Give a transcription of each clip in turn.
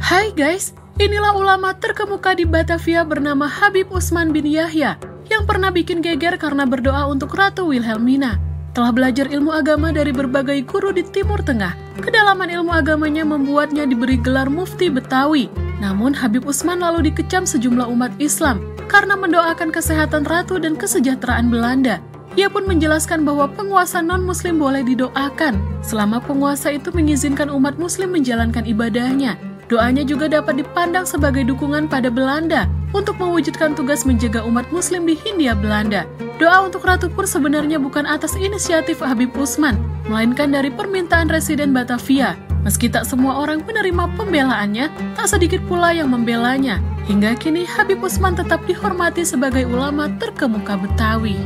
Hai guys, inilah ulama terkemuka di Batavia bernama Habib Utsman bin Yahya yang pernah bikin geger karena berdoa untuk Ratu Wilhelmina. Telah belajar ilmu agama dari berbagai guru di Timur Tengah. Kedalaman ilmu agamanya membuatnya diberi gelar Mufti Betawi. Namun Habib Utsman lalu dikecam sejumlah umat Islam karena mendoakan kesehatan ratu dan kesejahteraan Belanda. Ia pun menjelaskan bahwa penguasa non-muslim boleh didoakan selama penguasa itu mengizinkan umat muslim menjalankan ibadahnya. Doanya juga dapat dipandang sebagai dukungan pada Belanda untuk mewujudkan tugas menjaga umat muslim di Hindia Belanda. Doa untuk Ratu pun sebenarnya bukan atas inisiatif Habib Utsman, melainkan dari permintaan residen Batavia. Meski tak semua orang menerima pembelaannya, tak sedikit pula yang membelanya. Hingga kini Habib Utsman tetap dihormati sebagai ulama terkemuka Betawi.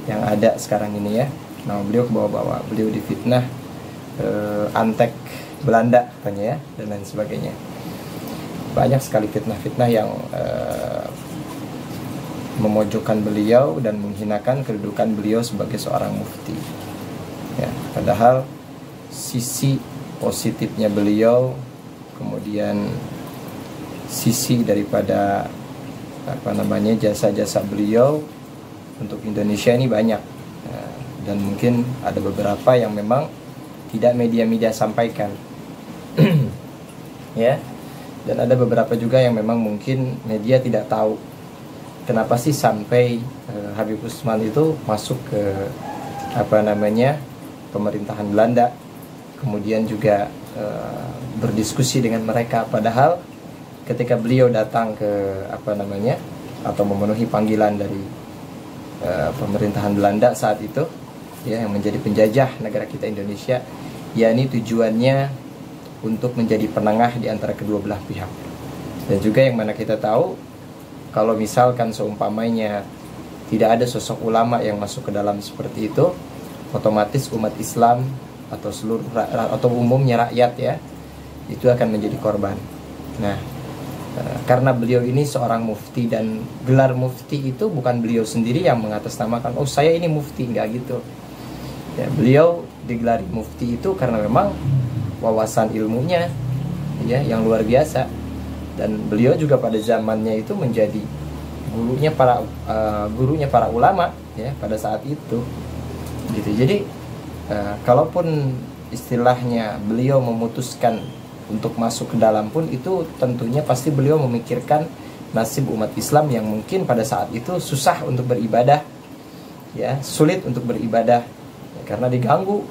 Yang ada sekarang ini ya, nama beliau kebawa-bawa, beliau difitnah antek Belanda katanya ya, dan lain sebagainya. Banyak sekali fitnah-fitnah yang memojokkan beliau dan menghinakan kedudukan beliau sebagai seorang mufti. Ya, padahal sisi positifnya beliau, kemudian sisi daripada jasa-jasa beliau untuk Indonesia ini banyak. Dan mungkin ada beberapa yang memang tidak media-media sampaikan. Ya, dan ada beberapa juga yang memang mungkin media tidak tahu kenapa sih sampai Habib Utsman itu masuk ke pemerintahan Belanda, kemudian juga berdiskusi dengan mereka, padahal ketika beliau datang ke atau memenuhi panggilan dari pemerintahan Belanda saat itu ya, yang menjadi penjajah negara kita Indonesia, yakni tujuannya untuk menjadi penengah di antara kedua belah pihak. Dan juga yang mana kita tahu, kalau misalkan seumpamanya tidak ada sosok ulama yang masuk ke dalam seperti itu, otomatis umat Islam atau seluruh atau umumnya rakyat ya, itu akan menjadi korban. Nah, karena beliau ini seorang mufti, dan gelar mufti itu bukan beliau sendiri yang mengatasnamakan, oh saya ini mufti, enggak gitu ya. Beliau digelari mufti itu karena memang wawasan ilmunya ya yang luar biasa, dan beliau juga pada zamannya itu menjadi gurunya para ulama ya pada saat itu gitu. Jadi kalaupun istilahnya beliau memutuskan untuk masuk ke dalam pun, itu tentunya pasti beliau memikirkan nasib umat Islam yang mungkin pada saat itu susah untuk beribadah ya, sulit untuk beribadah ya, karena diganggu.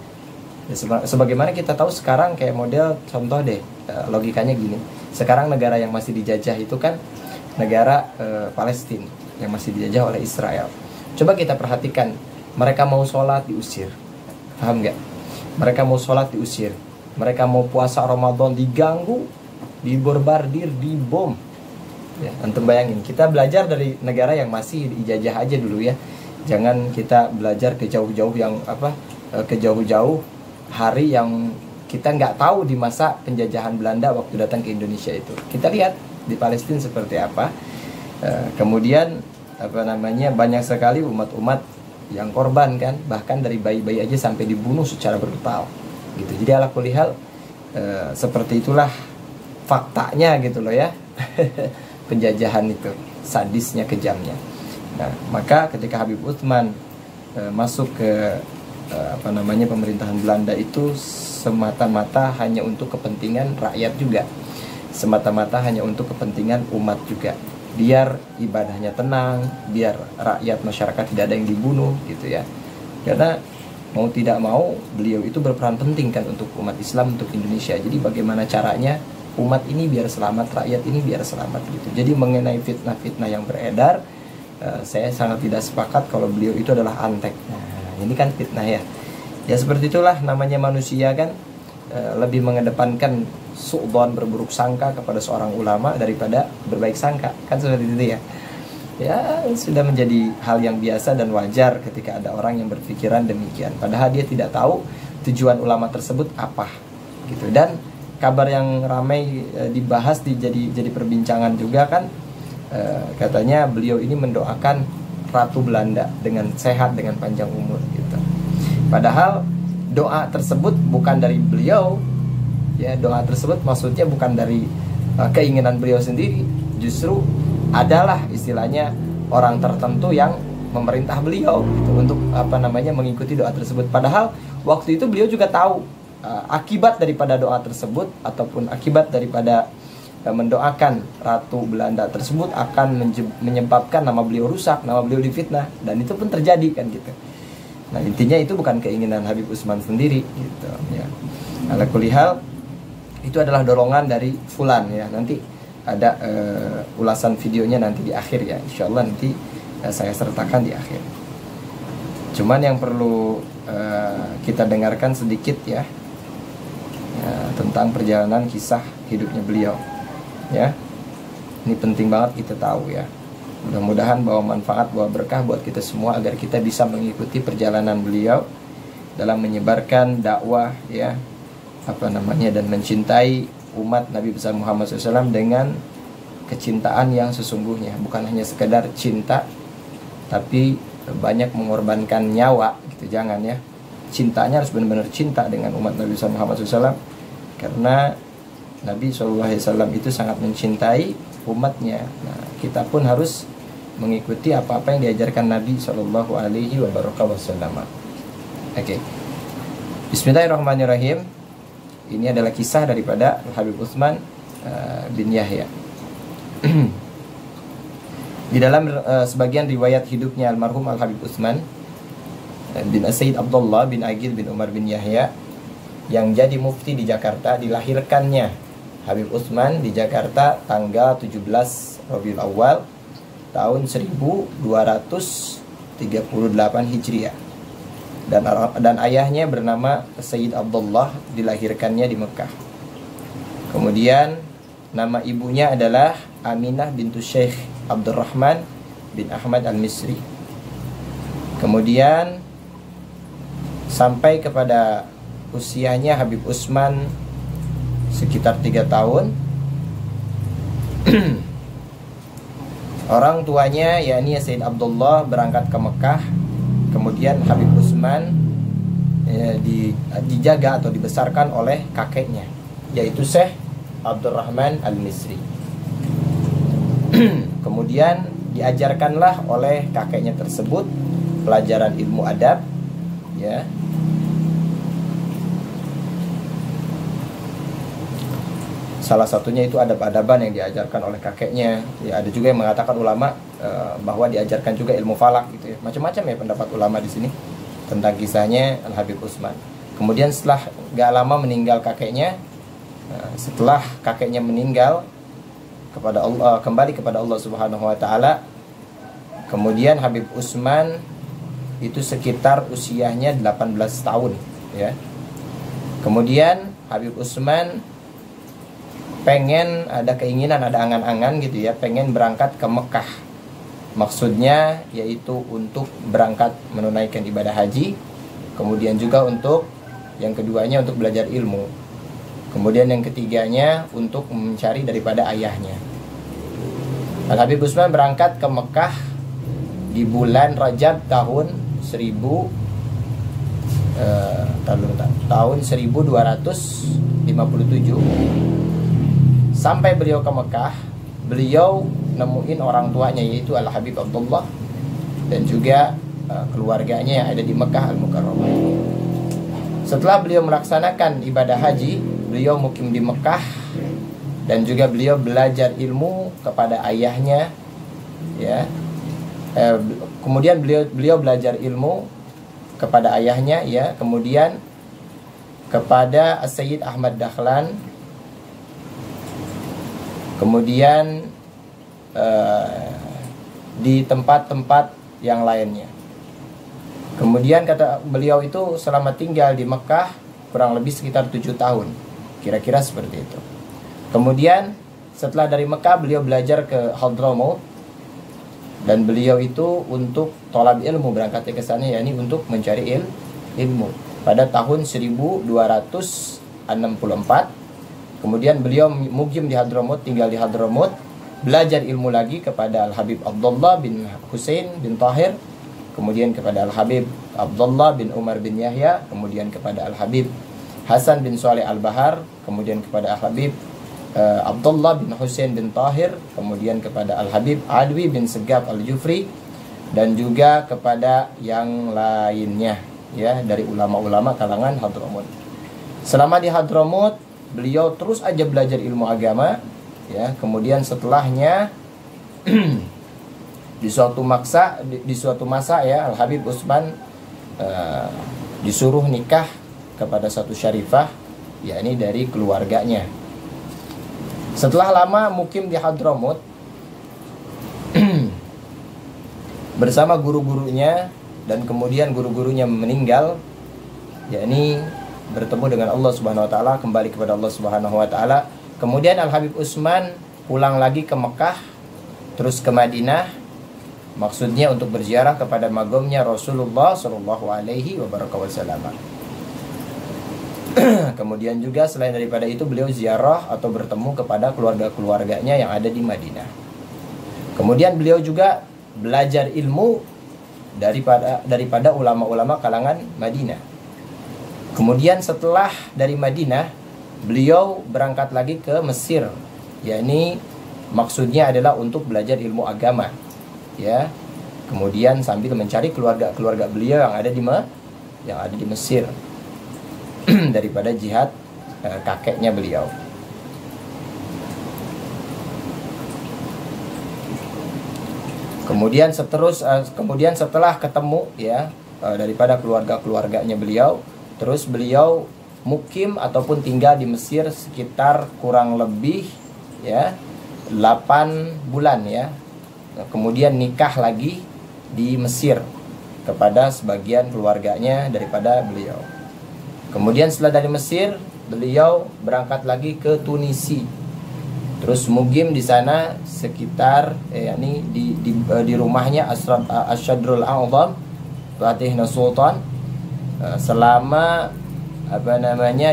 Sebagaimana kita tahu sekarang, kayak model contoh deh, logikanya gini, sekarang negara yang masih dijajah itu kan negara Palestina yang masih dijajah oleh Israel. Coba kita perhatikan, mereka mau sholat diusir, paham nggak? Mereka mau sholat diusir, mereka mau puasa Ramadan diganggu, dibombardir, dibom ya. Antum bayangin, kita belajar dari negara yang masih dijajah aja dulu ya, jangan kita belajar ke jauh-jauh yang ke jauh-jauh hari yang kita nggak tahu di masa penjajahan Belanda waktu datang ke Indonesia itu. Kita lihat di Palestina seperti apa. Kemudian banyak sekali umat-umat yang korban kan, bahkan dari bayi-bayi aja sampai dibunuh secara brutal gitu. Jadi ala kulli hal seperti itulah faktanya gitu loh ya. Penjajahan itu sadisnya, kejamnya. Nah, maka ketika Habib Utsman masuk ke pemerintahan Belanda itu semata-mata hanya untuk kepentingan rakyat juga, semata-mata hanya untuk kepentingan umat juga, biar ibadahnya tenang, biar rakyat masyarakat tidak ada yang dibunuh gitu ya. Karena mau tidak mau beliau itu berperan penting kan untuk umat Islam, untuk Indonesia. Jadi bagaimana caranya umat ini biar selamat, rakyat ini biar selamat gitu. Jadi mengenai fitnah-fitnah yang beredar, saya sangat tidak sepakat kalau beliau itu adalah antek. Ini kan fitnah ya. Ya seperti itulah namanya manusia kan, lebih mengedepankan su'don, berburuk sangka kepada seorang ulama daripada berbaik sangka. Kan seperti itu ya. Ya sudah menjadi hal yang biasa dan wajar ketika ada orang yang berpikiran demikian. Padahal dia tidak tahu tujuan ulama tersebut apa gitu. Dan kabar yang ramai dibahas jadi perbincangan juga kan, katanya beliau ini mendoakan Ratu Belanda dengan sehat, dengan panjang umur gitu. Padahal doa tersebut bukan dari beliau Ya, doa tersebut maksudnya bukan dari keinginan beliau sendiri, justru adalah istilahnya orang tertentu yang memerintah beliau gitu, untuk mengikuti doa tersebut. Padahal waktu itu beliau juga tahu akibat daripada doa tersebut ataupun akibat daripada mendoakan Ratu Belanda tersebut akan menyebabkan nama beliau rusak, nama beliau difitnah, dan itu pun terjadi kan gitu. Nah, intinya itu bukan keinginan Habib Utsman sendiri gitu ya. Ala kulli hal, itu adalah dorongan dari fulan ya. Nanti ada ulasan videonya nanti di akhir ya. Insyaallah nanti saya sertakan di akhir. Cuman yang perlu kita dengarkan sedikit ya, tentang perjalanan kisah hidupnya beliau ya. Ini penting banget kita tahu ya. Mudah-mudahan bawa manfaat, bawa berkah buat kita semua, agar kita bisa mengikuti perjalanan beliau dalam menyebarkan dakwah ya, dan mencintai umat Nabi besar Muhammad SAW dengan kecintaan yang sesungguhnya, bukan hanya sekedar cinta tapi banyak mengorbankan nyawa gitu. Jangan ya, cintanya harus benar-benar cinta dengan umat Nabi besar Muhammad SAW, karena Nabi SAW itu sangat mencintai umatnya. Nah, kita pun harus mengikuti apa-apa yang diajarkan Nabi SAW. Oke. Bismillahirrahmanirrahim. Ini adalah kisah daripada Habib Utsman bin Yahya. Di dalam sebagian riwayat hidupnya almarhum Al-Habib Utsman bin Sayyid Abdullah bin Aqil bin Umar bin Yahya, yang jadi mufti di Jakarta, dilahirkannya Habib Utsman di Jakarta tanggal 17 Rabiul Awal tahun 1238 Hijriah. Dan ayahnya bernama Sayyid Abdullah, dilahirkannya di Mekah. Kemudian nama ibunya adalah Aminah bintu Syekh Abdurrahman bin Ahmad Al-Misri. Kemudian sampai kepada usianya Habib Utsman sekitar 3 tahun, orang tuanya yakni Sayyid Abdullah berangkat ke Mekah. Kemudian Habib Utsman dijaga atau dibesarkan oleh kakeknya, yaitu Syekh Abdurrahman Al-Misri. Kemudian diajarkanlah oleh kakeknya tersebut pelajaran ilmu adab ya. Salah satunya itu adab-adaban yang diajarkan oleh kakeknya ya. Ada juga yang mengatakan ulama bahwa diajarkan juga ilmu falak gitu ya. Macam-macam ya pendapat ulama di sini tentang kisahnya Al-Habib Utsman. Kemudian setelah gak lama meninggal kakeknya, setelah kakeknya meninggal kepada Allah, kembali kepada Allah Subhanahu wa taala, kemudian Habib Utsman itu sekitar usianya 18 tahun ya. Kemudian Habib Utsman pengen, ada keinginan, ada angan-angan gitu ya, pengen berangkat ke Mekah. Maksudnya yaitu untuk berangkat menunaikan ibadah haji, kemudian juga untuk yang keduanya untuk belajar ilmu, kemudian yang ketiganya untuk mencari daripada ayahnya. Al-Habib Utsman berangkat ke Mekah di bulan Rajab tahun 1257. Sampai beliau ke Mekah, beliau nemuin orang tuanya yaitu Al-Habib Abdullah dan juga keluarganya yang ada di Mekah Al-Mukarramah. Setelah beliau melaksanakan ibadah haji, beliau mukim di Mekah dan juga beliau belajar ilmu kepada ayahnya ya. Kemudian beliau belajar ilmu kepada ayahnya ya, kemudian kepada Sayyid Ahmad Dahlan, kemudian di tempat-tempat yang lainnya. Kemudian kata beliau itu selama tinggal di Mekah kurang lebih sekitar 7 tahun, kira-kira seperti itu. Kemudian setelah dari Mekah beliau belajar ke Hadramaut, dan beliau itu untuk tolab ilmu, berangkat ke sana yakni untuk mencari ilmu pada tahun 1264. Kemudian beliau mukim di Hadramaut, tinggal di Hadramaut, belajar ilmu lagi kepada Al-Habib Abdullah bin Husain bin Tahir, kemudian kepada Al-Habib Abdullah bin Umar bin Yahya, kemudian kepada Al-Habib Hasan bin Saleh Al-Bahar, kemudian kepada Al-Habib Abdullah bin Husain bin Tahir, kemudian kepada Al-Habib Alwi bin Segaf Al-Jufri, dan juga kepada yang lainnya ya dari ulama-ulama kalangan Hadramut. Selama di Hadramut beliau terus aja belajar ilmu agama ya. Kemudian setelahnya di suatu masa ya Al-Habib Utsman disuruh nikah kepada satu syarifah, yakni dari keluarganya. Setelah lama mukim di Hadramut bersama guru-gurunya, dan kemudian guru-gurunya meninggal, yakni bertemu dengan Allah Subhanahu wa taala, kembali kepada Allah Subhanahu wa taala. Kemudian Al-Habib Utsman pulang lagi ke Mekah, terus ke Madinah, maksudnya untuk berziarah kepada magamnya Rasulullah Shallallahu alaihi wasallam. Kemudian juga selain daripada itu beliau ziarah atau bertemu kepada keluarga-keluarganya yang ada di Madinah. Kemudian beliau juga belajar ilmu daripada ulama-ulama kalangan Madinah. Kemudian setelah dari Madinah beliau berangkat lagi ke Mesir, yakni maksudnya adalah untuk belajar ilmu agama ya. Kemudian sambil mencari keluarga beliau yang ada di Mesir daripada jihad kakeknya beliau. Kemudian setelah ketemu ya daripada keluarganya beliau, terus beliau mukim ataupun tinggal di Mesir sekitar kurang lebih ya 8 bulan ya. Kemudian nikah lagi di Mesir kepada sebagian keluarganya daripada beliau. Kemudian setelah dari Mesir beliau berangkat lagi ke Tunisia. Terus mukim di sana sekitar yakni di rumahnya Asyadrul A'zam Fatih Sultan selama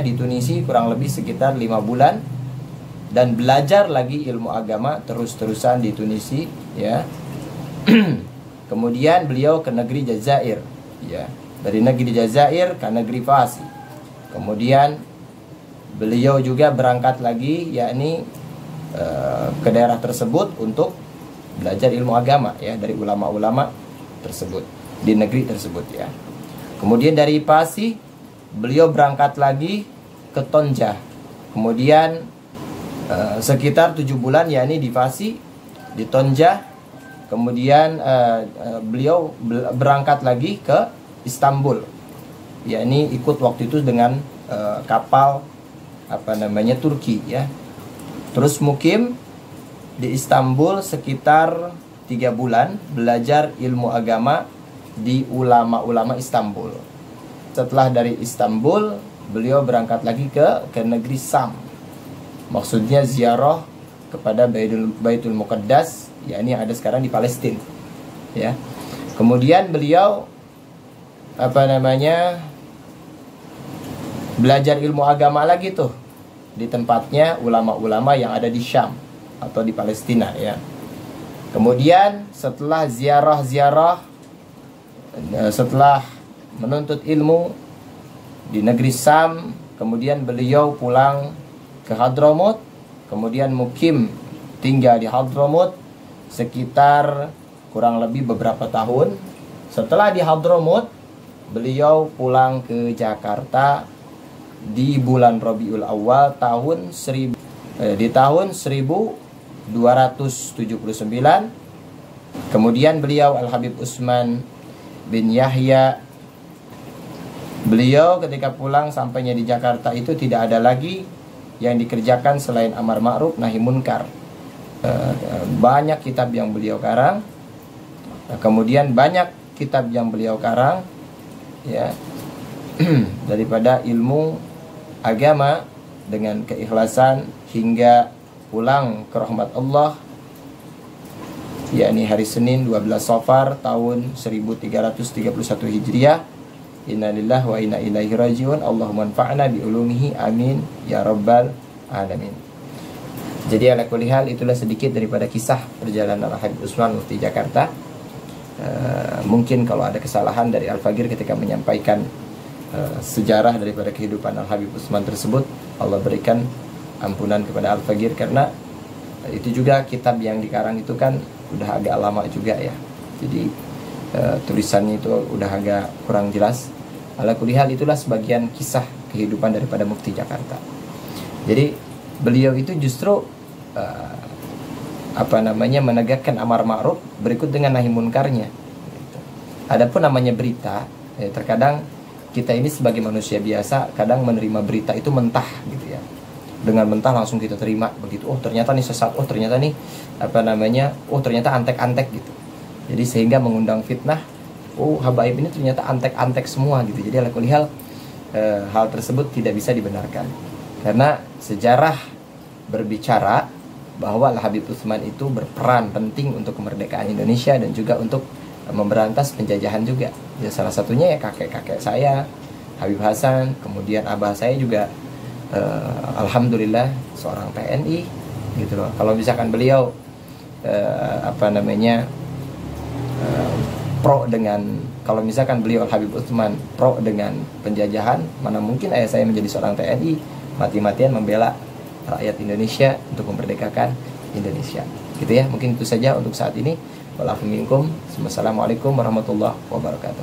di Tunisia kurang lebih sekitar 5 bulan, dan belajar lagi ilmu agama terus-terusan di Tunisia ya. Kemudian beliau ke negeri Jazair ya. Dari negeri Jazair ke negeri Fasi. Kemudian beliau juga berangkat lagi yakni ke daerah tersebut untuk belajar ilmu agama ya dari ulama-ulama tersebut di negeri tersebut ya. Kemudian dari Fasi beliau berangkat lagi ke Tonja. Kemudian sekitar 7 bulan yakni di Fasi, di Tonja. Kemudian beliau berangkat lagi ke Istanbul, yakni ikut waktu itu dengan kapal Turki ya. Terus mukim di Istanbul sekitar 3 bulan belajar ilmu agama di ulama-ulama Istanbul. Setelah dari Istanbul beliau berangkat lagi ke negeri Sam. Maksudnya ziarah kepada Baitul Muqaddas, yakni yang ada sekarang di Palestina ya. Kemudian beliau belajar ilmu agama lagi tuh di tempatnya ulama-ulama yang ada di Syam atau di Palestina ya. Kemudian setelah ziarah setelah menuntut ilmu di negeri Sam, kemudian beliau pulang ke Hadramut, kemudian mukim tinggal di Hadramut sekitar kurang lebih beberapa tahun. Setelah di Hadramut beliau pulang ke Jakarta di bulan Rabiul Awal di tahun 1279. Kemudian beliau Al-Habib Utsman bin Yahya, beliau ketika pulang sampainya di Jakarta itu tidak ada lagi yang dikerjakan selain amar ma'ruf nahi munkar. Banyak kitab yang beliau karang. Kemudian banyak kitab yang beliau karang ya daripada ilmu agama dengan keikhlasan hingga pulang ke rahmat Allah, yakni hari Senin 12 Safar tahun 1331 Hijriah. Innalillahi wa inna ilaihi rajiun. Allahumma anfa'na bi ulumihi amin ya rabbal alamin. Jadi ala kulli hal itulah sedikit daripada kisah perjalanan Al-Habib Utsman Mufti Jakarta. Mungkin kalau ada kesalahan dari Al-Fagir ketika menyampaikan sejarah daripada kehidupan Al-Habib Utsman tersebut. Allah berikan ampunan kepada Al-Faqir, karena itu juga kitab yang dikarang itu kan udah agak lama juga ya. Jadi tulisannya itu udah agak kurang jelas. Ala kulli hal, itulah sebagian kisah kehidupan daripada Mufti Jakarta. Jadi beliau itu justru menegakkan amar ma'ruf berikut dengan nahi munkarnya. Adapun namanya berita, terkadang kita ini sebagai manusia biasa kadang menerima berita itu mentah gitu ya. Dengan mentah langsung kita terima begitu. Oh ternyata nih sesat, oh ternyata nih oh ternyata antek-antek gitu. Jadi sehingga mengundang fitnah. Oh habaib ini ternyata antek-antek semua gitu. Jadi ala kulli hal, hal tersebut tidak bisa dibenarkan. Karena sejarah berbicara bahwa Al-Habib Utsman itu berperan penting untuk kemerdekaan Indonesia dan juga untuk memberantas penjajahan juga. Ya, salah satunya ya kakek-kakek saya, Habib Hasan, kemudian abah saya juga alhamdulillah seorang TNI gitu loh. Kalau misalkan beliau pro dengan, kalau misalkan beliau Al-Habib Utsman pro dengan penjajahan, mana mungkin ayah saya menjadi seorang TNI mati-matian membela rakyat Indonesia untuk memerdekakan Indonesia. Gitu ya, mungkin itu saja untuk saat ini. Wassalamualaikum warahmatullahi wabarakatuh.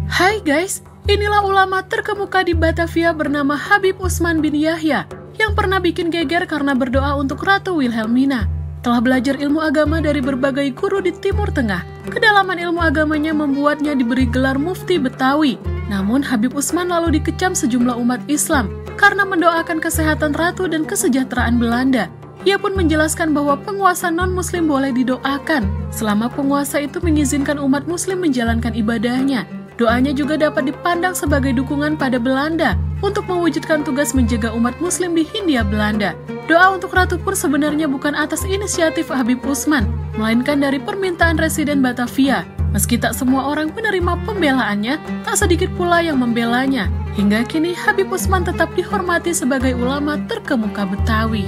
Hai guys, inilah ulama terkemuka di Batavia bernama Habib Utsman bin Yahya yang pernah bikin geger karena berdoa untuk Ratu Wilhelmina. Telah belajar ilmu agama dari berbagai guru di Timur Tengah. Kedalaman ilmu agamanya membuatnya diberi gelar Mufti Betawi. Namun Habib Utsman lalu dikecam sejumlah umat Islam karena mendoakan kesehatan ratu dan kesejahteraan Belanda. Ia pun menjelaskan bahwa penguasa non-muslim boleh didoakan selama penguasa itu mengizinkan umat muslim menjalankan ibadahnya. Doanya juga dapat dipandang sebagai dukungan pada Belanda untuk mewujudkan tugas menjaga umat muslim di Hindia Belanda. Doa untuk ratu pun sebenarnya bukan atas inisiatif Habib Utsman, melainkan dari permintaan residen Batavia. Meski tak semua orang menerima pembelaannya, tak sedikit pula yang membelanya. Hingga kini Habib Utsman tetap dihormati sebagai ulama terkemuka Betawi.